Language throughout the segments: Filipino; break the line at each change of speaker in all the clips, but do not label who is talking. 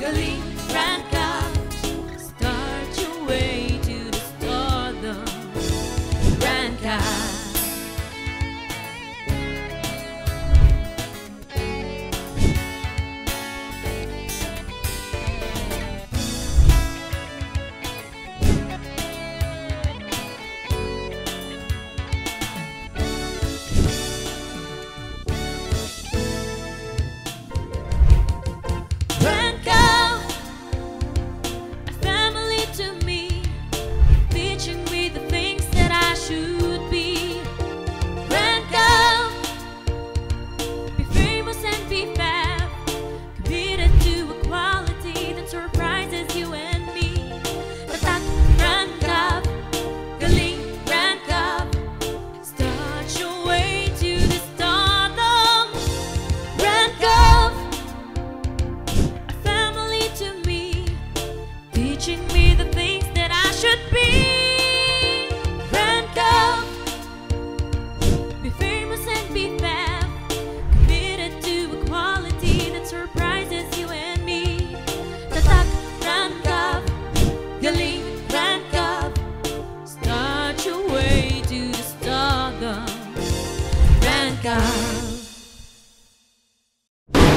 galing brand ka. Start your way to the stardom. Brand ka.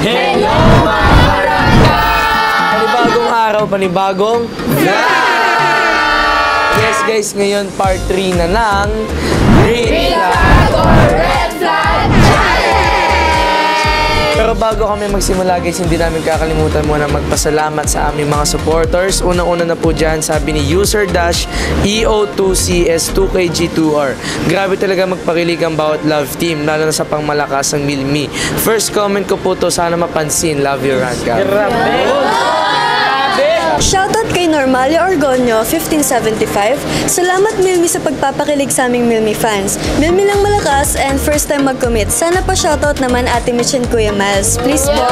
Hello mga Ranka! Panibagong araw, panibagong Yes guys, ngayon part 3 na ng Green Flag or Red Flag Challenge! Pero bago kami magsimula guys, hindi namin kakalimutan muna magpasalamat sa aming mga supporters. Unang-una na po dyan, sabi ni User Dash EO2CS2KG2R. Grabe talaga magpakilig ang bawat love team, lalo na sa pangmalakas ng Milmi. First comment ko po to, sana mapansin. Love you, Ranka.
Shoutout kay Normalio Orgonio, 1575. Salamat Milmi sa pagpapakilig sa aming Milmi fans. Milmi lang malakas and first time mag-commit. Sana pa shoutout naman Ate Mitch and Kuya Miles. Please po.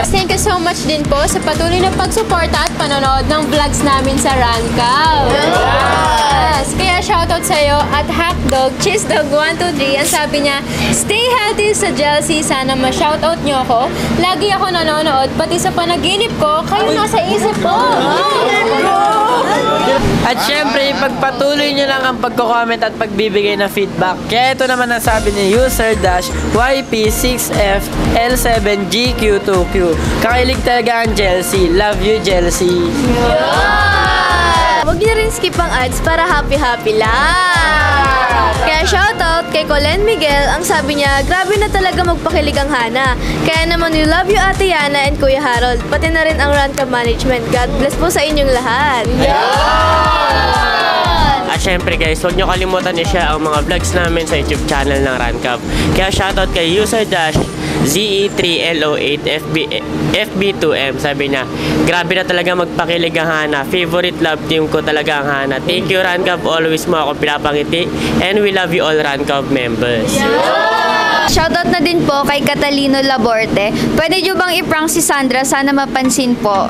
Thank you so much din po sa patuloy na pagsuporta at panonood ng vlogs namin sa Rancav. Yes! Kaya shoutout sa'yo at Hackdog, CheeseDog123. Ang sabi niya, stay healthy sa Chelsea. Sana ma-shoutout niyo ako. Lagi ako nanonood, pati sa panaginip ko, kayo nasa isip ko.
At syempre, pagpatuloy nyo lang ang pagko-comment at pagbibigay na feedback. Kaya ito naman ang sabi ni User Dash YP6FL7GQ2Q. Kakailig talaga ang Chelsea. Love you, Chelsea.
Huwag niyo rin skip ang ads para happy-happy lang. Kaya shoutout kay Colin Miguel, ang sabi niya, grabe na talaga magpakilig ang Hana. Kaya naman we love you Ate Yana and Kuya Harold, pati na rin ang Rancav Management. God bless po sa inyong lahat.
At syempre guys, huwag nyo kalimutan i-share ang mga vlogs namin sa YouTube channel ng Rancav. Kaya shoutout kay User Dash ZE3LO8FB2M. Sabi niya, grabe na talaga magpakilig ang Hana. Favorite love team ko talaga ang Hana. Thank you Rancav, always mo akong pinapangiti. And we love you all Rancav members.
Shoutout na din po kay Catalino Laborte. Pwede nyo bang i-prank si Sandra? Sana mapansin po.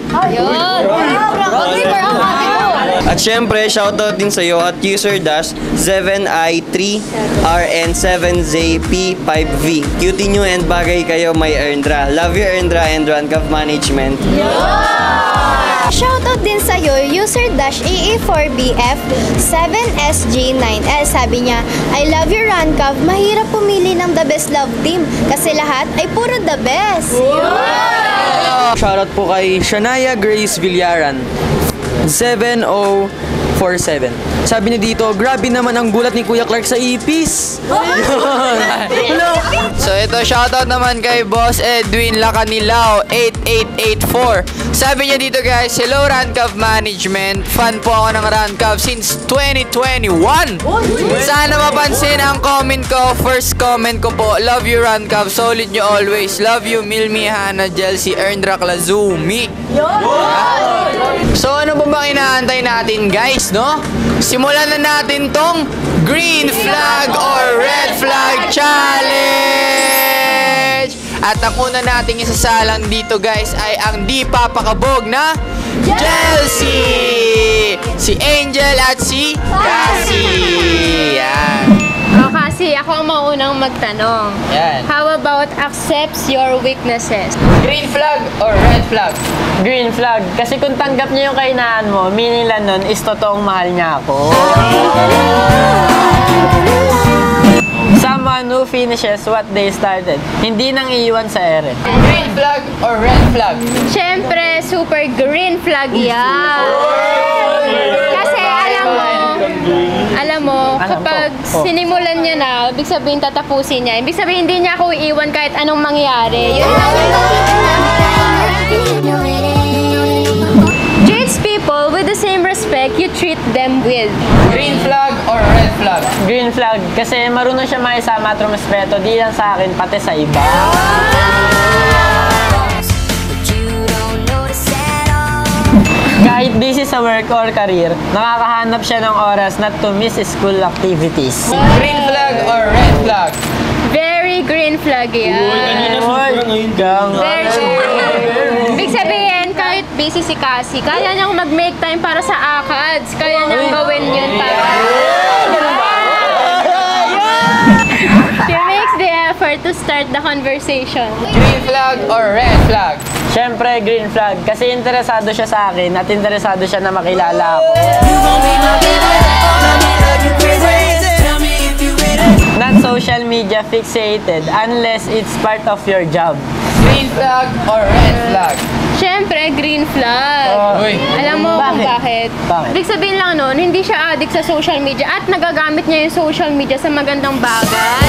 At syempre, shoutout din sa'yo at User Dash 7i3RN7ZP5V. Cutie nyo and bagay kayo, may Erndra. Love you Erndra and Rancav Management.
Shoutout din sa'yo, User Dash EE4BF 7SG9L. Sabi niya, I love you Rancav. Mahirap pumili ng the best love team kasi lahat ay puro the best.
Shoutout po kay Shania Grace Villaran 7047. Sabi niya dito, grabe naman ang gulat ni Kuya Clark sa ipis.
So ito, shoutout naman kay Boss Edwin Lacanilao 8884. Sabi niya dito guys, hello Rancav Management. Fan po ako ng Rancav since 2021. Sana mapansin ang comment ko. First comment ko po, love you Rancav, solid nyo always. Love you Milmi, Hana, Chelsea, Erndra, Klazumi. So ano ba bang inaantay natin guys, no? Simulan na natin tong Green Flag or Red Flag Challenge! At ang una nating isasalang dito guys ay ang di papakabog na Chelsea! Si Angel at si Cassie! Yan!
O, Kasi ako ang maunang magtanong.
Yan.
How about accepts your weaknesses?
Green flag or red flag?
Green flag. Kasi kung tanggap niya yung kahinaan mo, meaning lang nun is totoong mahal niya ako. Someone who finishes what they started. Hindi nang iiwan sa ere.
Green flag or red flag?
Siyempre, super green flag yan. Kasi alam mo, kapag sinimulan niya na, ibig sabihin tatapusin niya. Ibig sabihin hindi niya ako iiwan kahit anong mangyari. Yun lang. Treats people with the same respect you treat them with.
Green flag or red flag?
Green flag. Kasi marunong siya makisama at rumispeto. Di lang sa akin, pati sa iba. Kahit busy sa work or career, nakakahanap siya ng oras not to miss school activities.
Green flag or red flag?
Very green flag yan. Ibig sabihin, kahit busy si Cassie, kaya niyang mag-make time para sa ACADS. Kaya niyang gawin yun para... She makes the effort to start the conversation.
Green flag or red flag?
Siyempre, green flag. Kasi interesado siya sa akin at interesado siya na makilala ako. Not social media fixated unless it's part of your job.
Green flag or red flag?
Siyempre, green flag.
Uy.
Alam mo kung bakit?
Bakit?
Ibig sabihin lang nun, hindi siya addict sa social media at nagagamit niya yung social media sa magandang bagay.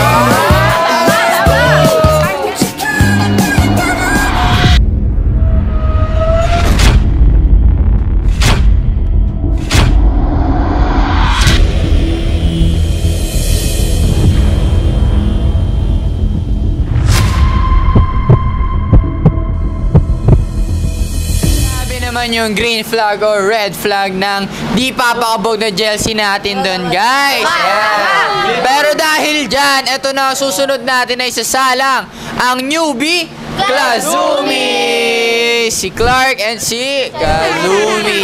Yung green flag or red flag ng di papakabog na jealousy natin doon, guys. Yeah. Pero dahil dyan, eto na susunod natin ay sasalang ang newbie Klazumi. Si Clark and si Kazumi.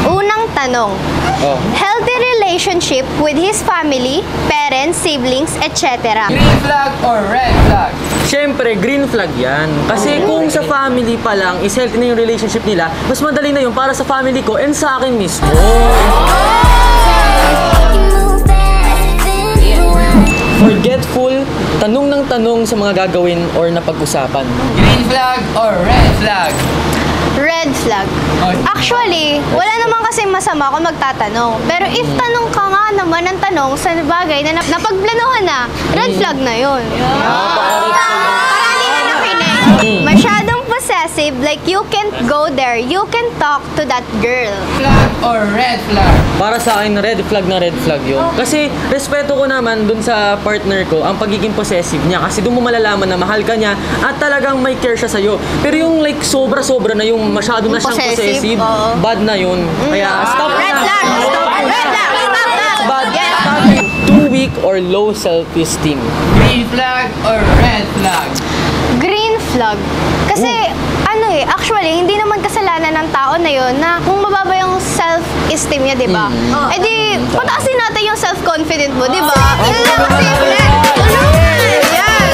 Unang tanong. Healthy relationship with his family, parents, siblings, etc.
Green flag or red flag?
Siyempre, green flag yan. Kasi kung sa family pa lang, is healthy na yung relationship nila, mas madali na yun para sa family ko and sa akin mismo. Forgetful, tanong ng tanong sa mga gagawin or napag-usapan.
Green flag or red flag?
Red flag. Actually, wala naman kasi masama kung magtatanong. Pero if tanong ka nga naman ng tanong sa bagay na napagplanuhan na, red flag na yun. Para hindi na nakinig. Masyadong possessive, like you can't go there, you can talk to that girl.
Flag or red flag?
Para sa akin, red flag yun. Kasi respeto ko naman dun sa partner ko ang pagiging possessive niya. Kasi dun mo malalaman na mahal ka niya at talagang may care siya sa'yo. Pero yung like sobra-sobra na yung masyado na siyang possessive, bad na yun. Kaya stop
Red
na.
flag! Red flag! Stop!
Bad. Too weak or low self-esteem.
Green flag or red flag?
Green flag. Kasi, actually, hindi naman kasalanan ng tao na yun na kung mababa yung self-esteem niya, di ba? Eh di, pataasin natin yung self-confident mo, di ba? Yun lang kasi, yan.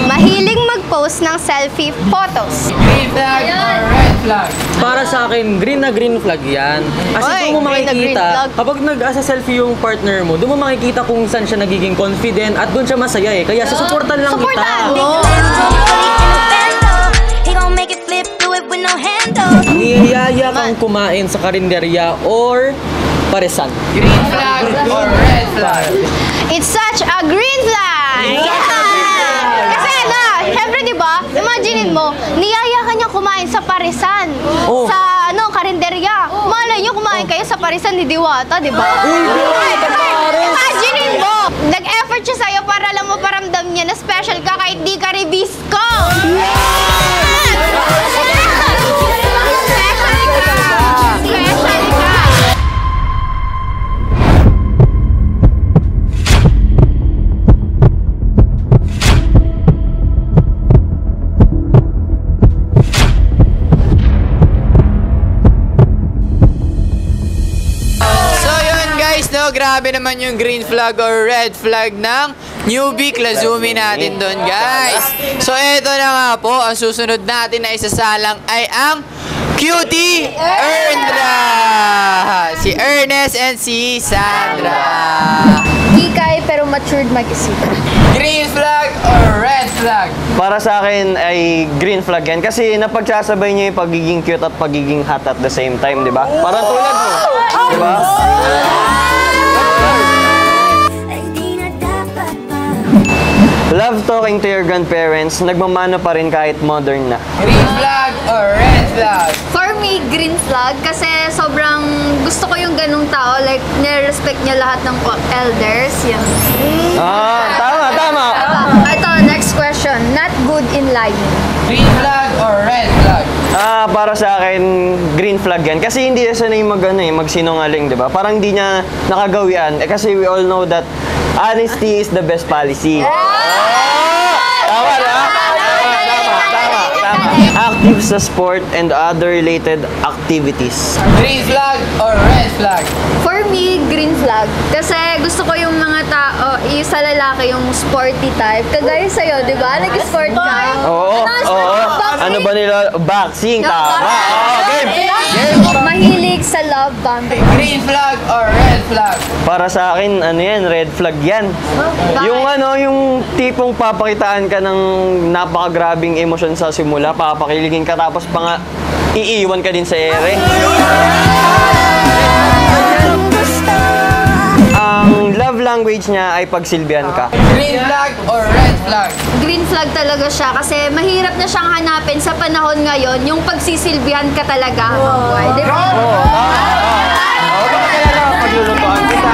Mahiling mag-post ng selfie photos.
Green flag or red flag?
Para sa akin, green na green flag yan. Kasi
Oy,
doon mo
green na green
makikita,
flag.
kapag nag-selfie yung partner mo, doon mo makikita kung saan siya nagiging confident at doon siya masaya eh. Kaya susuportan lang
Supportan
kita.
mo.
Niyayaya kang kumain sa karinderya or paresan.
Green flag or red flag?
It's such a green flag! Kasi syempre di ba, imaginein mo, niyaya ka niya kumain sa parisan. Sa karinderya. Malay niyo kumain kayo sa parisan ni Diwata, di ba? Imaginein mo, nag-effort siya sa'yo para lang mo paramdam niya na special ka kahit di ka ribisco.
grabe naman yung green flag or red flag ng newbie Klazumi natin doon, guys. So, eto na nga po, ang susunod natin na isasalang ay ang Cutie Erndra! Si Ernest and si Sandra.
Hikay pero matured mag-isip.
Green flag or red flag?
Para sa akin ay green flag yan kasi napagsasabay niya yung pagiging cute at pagiging hot at the same time, di ba? Parang tulad mo, di ba? Love talking to your grandparents, nagmamano pa rin kahit modern na.
Green flag or red flag?
For me, green flag kasi sobrang gusto ko yung ganung tao. Like, nire-respect niya lahat ng elders. Yan.
Tama.
Ito, next question. Not good in lying.
Green flag or red flag?
Para sa akin, green flag yan. Kasi hindi siya sanay magsinungaling, di ba? Parang hindi niya nakagawian. Kasi we all know that honesty is the best policy. Tama. Active sa sport and other related activities.
Green flag or red flag?
For me, green flag. Kasi gusto ko yung mga tao, sa lalaki yung sporty type. Kagaya sa'yo, di ba? Nag-sport ka.
Oo. Ano ba nila? Boxing, tama. Game.
Mahilig sa love bombing.
Green flag or red flag?
Para sa akin, red flag yan. Yung tipong papakitaan ka ng napakagrabing emosyon sa simula, papakiligin ka tapos pa nga iiwan ka din sa ere. Ang love language niya ay pagsilbihan ka.
Green flag or red flag?
Green flag talaga siya kasi mahirap na siyang hanapin sa panahon ngayon yung pagsisilbihan ka talaga habang buhay. Di ba?
Paglulutuan kita.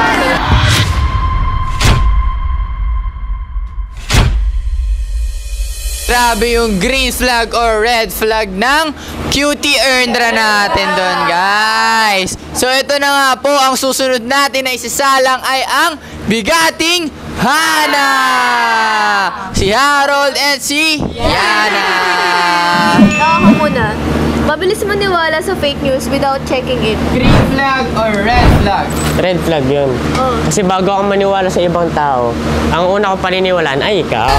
Grabe yung green flag or red flag ng Cutie Erndra natin doon, guys. So, ito na nga po, ang susunod natin na isasalang ay ang Bigating Hana! Si Harold and si Yana.
Ako muna. Mabilis maniwala sa fake news without checking it.
Green flag or red flag?
Red flag yun. Kasi bago ako maniwala sa ibang tao, ang una ko paniniwalaan ay ikaw.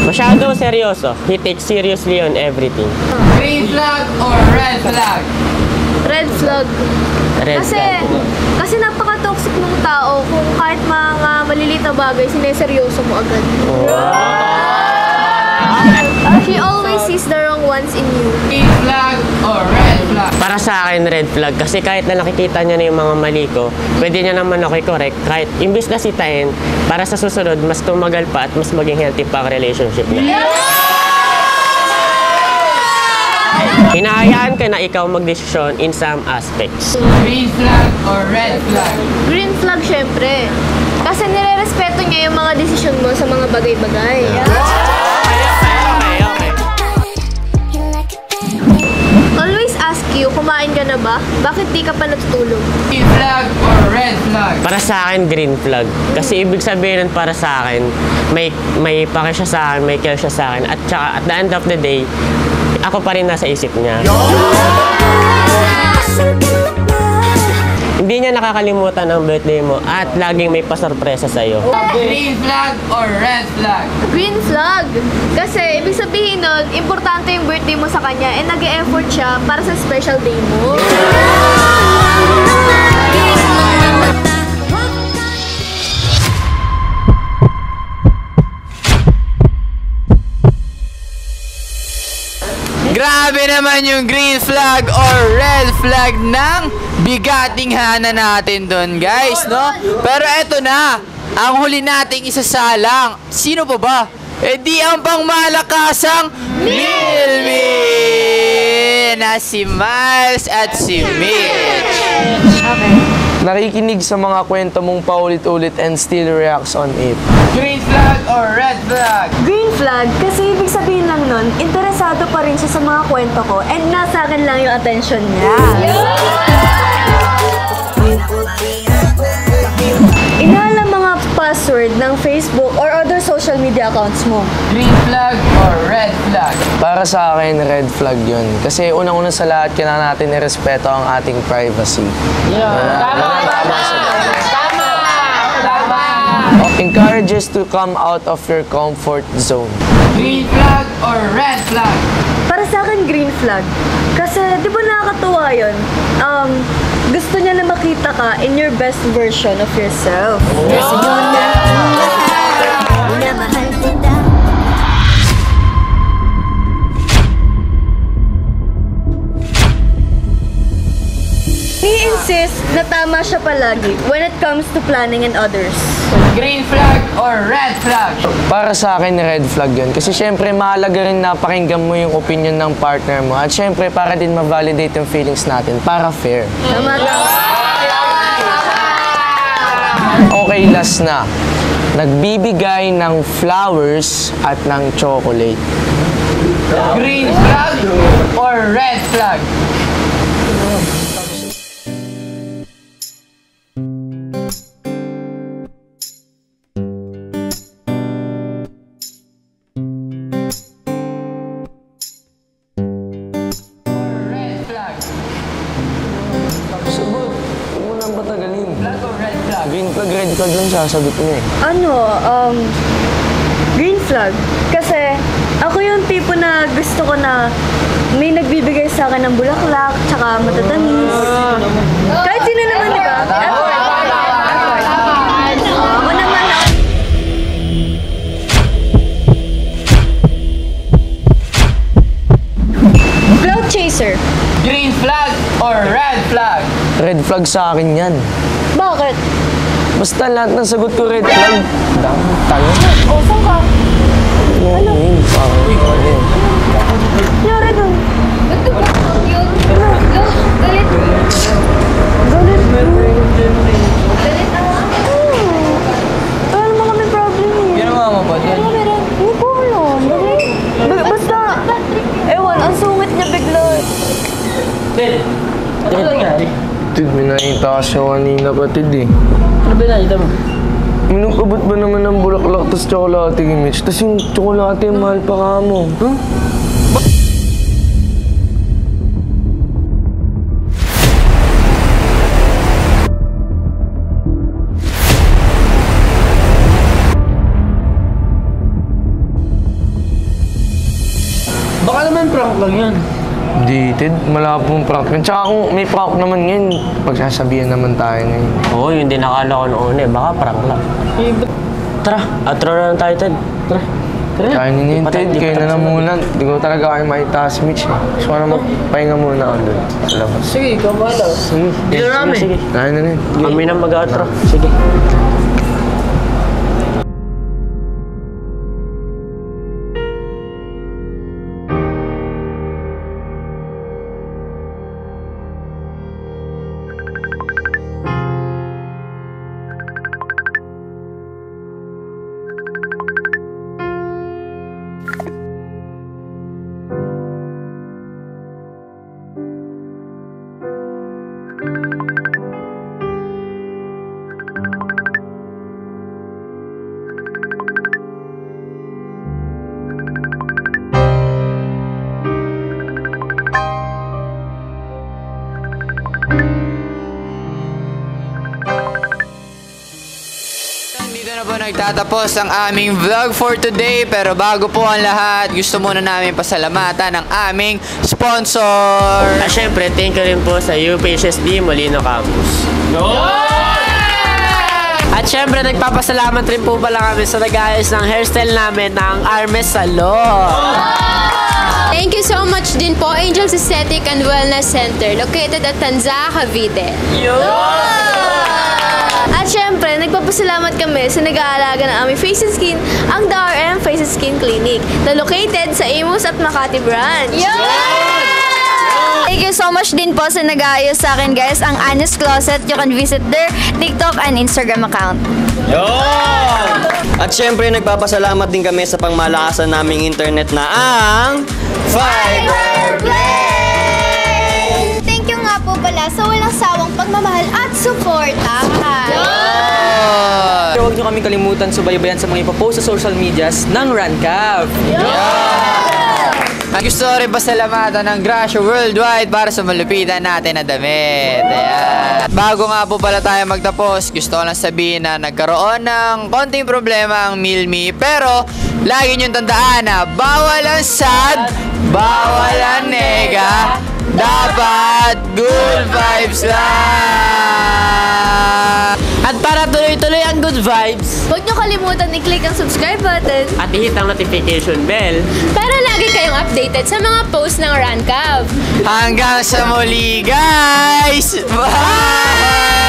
Masyado seryoso. He takes seriously on everything.
Green flag or red flag?
Red flag.
Red flag.
Kasi napaka-toxic ng tao kung kahit mga maliliit na bagay, sineseryoso mo agad. She always sees the wrong ones in you.
Green flag or red flag?
Para sa akin, red flag. Kasi kahit na nakikita niya na yung mga mali ko, pwede niya naman ako i-correct. Kahit imbis na sitahin, para sa susunod, mas tumagal pa at mas maging healthy pa ang relationship niya. Hinahayaan ka na ikaw magdesisyon in some aspects.
Green flag or red flag?
Green flag, syempre. Kasi nire-respeto niya yung mga desisyon mo sa mga bagay-bagay. Always ask you, kumain ka na ba? Bakit di ka pa natutulog?
Green flag or red flag?
Para sa akin, green flag. Kasi ibig sabihin nun para sa akin, may pake siya sa akin, may care siya sa akin. At saka, at the end of the day, ako pa rin nasa isip niya. Hindi niya nakakalimutan ang birthday mo at laging may pasorpresa sa'yo.
Green flag or red flag?
Green flag! Kasi ibig sabihin nun, importante yung birthday mo sa kanya and nag-e-effort siya para sa special day mo.
Grabe naman yung green flag or red flag ng Bigating Hana natin doon, guys, no? Pero eto na, ang huli nating isasalang. Sino pa ba? Eh di ang pangmalakasang Milmi na si Miles at si Mitch.
Nakikinig sa mga kwento mong paulit-ulit and still reacts on it.
Green flag or red flag?
Green flag, kasi ibig sabihin lang nun, interesado pa rin siya sa mga kwento ko and nasa akin lang yung attention niya. Inaala mga password ng Facebook or other social media accounts mo?
Green flag or red flag?
Para sa akin, red flag yun. Kasi unang-una sa lahat, kailangan natin irespeto ang ating privacy. Encourages to come out of your comfort zone.
Green flag or red flag?
Para sa akin, green flag. Kasi, di ba nakakatuwa yun? Gusto niya na makita ka in your best version of yourself.
Kasi yun na ang mahal, minamahal kita.
Ni-insist na tama siya palagi when it comes to planning and others.
Green flag or red flag?
Para sa akin, red flag yun. Kasi syempre, mahalaga rin na pakinggan mo yung opinion ng partner mo. At syempre, para din ma-validate yung feelings natin. Para fair.
Tama.
Okay, last na. Nagbibigay ng flowers at ng chocolate.
Green flag or red flag?
Red flag lang sasagot mo eh.
Green flag. Kasi ako yung tipo na gusto ko na may nagbibigay sa akin ng bulaklak, tsaka matatamis. Kahit sino naman, di ba? Ako naman ako. Cloud chaser.
Green flag or red flag?
Red flag sa akin yan.
Bakit?
Basta lahat ng sagot ko red flag. Dami tayo.
O, saan ka?
Ano?
Yara doon. Wala naman kami problem eh.
Ginawa mo ba dyan?
Hindi ko alam. Basta, ewan, ang sungit niya bigla.
Ano nangyari?
Tid, may nakita siya kanina patid eh.
Ano ba nakita mo?
Minukabot ba naman ng bulaklak tas tsokolate kay Mitch? Tas yung tsokolate mahal pa ka mo. Huh?
Baka naman prank lang yan.
Di, Tid, malapong prank. Tsaka kung may prank naman ngayon, pagsasabihan naman tayo ngayon.
Oo, yun din nakala ko noon eh. Baka prank lang. Tara, outro na lang tayo, Ted. Tara.
Kaya nyo Tid, kayo na lang muna. Hindi ko talaga kayo makita si Mitch eh. Gusto ko na magpahinga muna ako doon. Sa labas.
Sige, ikaw bahala. Dito namin.
Sige.
Kaya na rin.
Kami na mag-outro. Sige.
Dito na po nagtatapos ang aming vlog for today. Pero bago po ang lahat, gusto muna namin pasalamatan ang aming sponsor.
At syempre, thank you rin po sa UPHSD Molino Campus. At syempre, nagpapasalamat rin po pala kami sa nag-ayos ng hairstyle namin ng Armes Salon.
Thank you so much din po, Angels Aesthetic and Wellness Center, located at Tanza, Cavite.
At syempre, nagpapasalamat kami sa nag-aalaga ng aming face and skin, ang DRM Face and Skin Clinic, na located sa Imus at Makati branch.
Thank you so much din po sa nag-aayos sa akin, guys, ang Honest Closet. You can visit their TikTok and Instagram account.
At syempre, nagpapasalamat din kami sa pangmalakasan naming internet na ang
Thank you nga po pala sa walang sawang pagmamahal at suporta.
Yun!
Huwag nyo kami kalimutan subaybayan sa mga ipopost sa social medias ng Rancav.
Ang gusto ko rin pasalamatan ng Gracia Worldwide para sa malupitan natin na damit. Ayan. Bago nga po pala tayo magtapos, gusto ko lang sabihin na nagkaroon ng konting problema ang Milmi. Pero, lagi niyong tandaan na bawal ang sad, bawal ang nega, dapat good vibes lang!
At para tuloy-tuloy ang good vibes,
Huwag nyo kalimutan i-click ang subscribe button.
at i-hit ang notification bell.
Para lagi kayong updated sa mga posts ng Rancav.
Hanggang sa muli, guys! Bye!